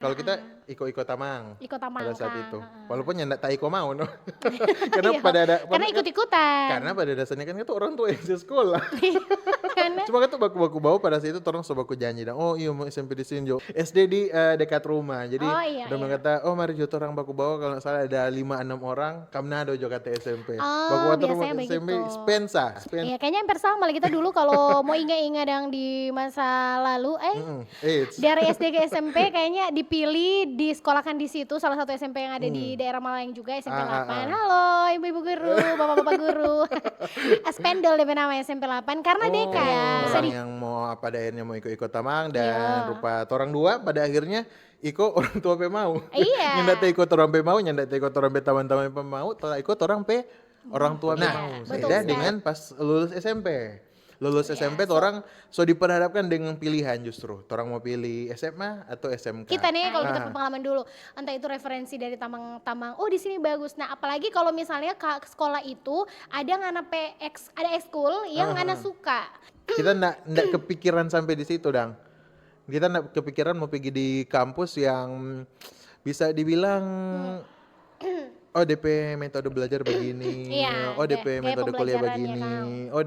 Kalau kita iko tamang Iko pada saat tamangka, itu. heeh. Walaupun nyanda tak iko mau no. Karena Iya, pada ada karena kan ikut-ikutan. karena pada dasarnya kan itu orang tua yang sekolah. Karena Cuma kan tuh baku-baku bawa pada saat itu torang so baku janji dah. Oh iya mau SMP di sini Jo. SD di dekat rumah. Jadi oh iya udah iya. berkata, oh mari Jo orang baku bawa kalau nggak salah ada 5-6 orang. Kamnado Jo kata SMP. Baku Oh, bawa rumah biasanya SMP begitu. Spensa. Iya, kayaknya hampir sama lah kita dulu kalau mau ingat-ingat yang di masa lalu, Eits. dari SD ke SMP kayaknya dipilih disekolahkan di situ salah satu SMP yang ada di daerah Malang juga SMP Ah, ah, 8. ah. Halo ibu-ibu guru, bapak-bapak guru. Spendel DP nama SMP 8 karena DK ya. Oh, Bisa orang di yang mau pada akhirnya mau ikut-ikut tamang dan Iya. rupa orang dua pada akhirnya iko orang tua pe mau. Iya. Nyanda te ikut orang pe mau, nyanda te ikut orang pe taman-taman pe mau, tak ikut orang pe orang tua pe Iya, mau. betul Beda sekali. dengan pas lulus SMP. Lulus Iya, SMP tuh orang so diperhadapkan dengan pilihan justru. Orang mau pilih SMA atau SMK. Kita nih kalau kita Ah. pengalaman dulu, entah itu referensi dari tamang-tamang, oh di sini bagus. Nah apalagi kalau misalnya ke sekolah itu ada ngana PX, ada ekskul yang ngana suka. Kita ndak kepikiran sampai di situ, Dang. Kita ndak kepikiran mau pergi di kampus yang bisa dibilang oh DP metode belajar begini, Iya, oh DP kayak metode kuliah pembelajarannya begini, Kang. oh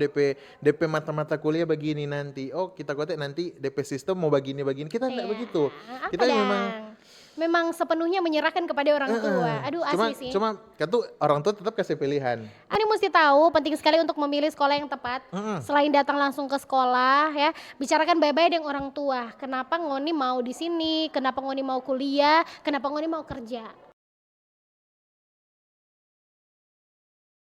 DP mata-mata kuliah begini nanti, oh kita kotek nanti DP sistem mau begini-begini, kita ndak Iya, begitu. apa Kita memang dang? Memang sepenuhnya menyerahkan kepada orang tua. Aduh cuma asli sih. cuma kan tuh orang tua tetap kasih pilihan. Ini mesti tahu penting sekali untuk memilih sekolah yang tepat. Selain datang langsung ke sekolah ya, bicarakan baik-baik dengan orang tua. Kenapa ngoni mau di sini? Kenapa ngoni mau kuliah? Kenapa ngoni mau kerja?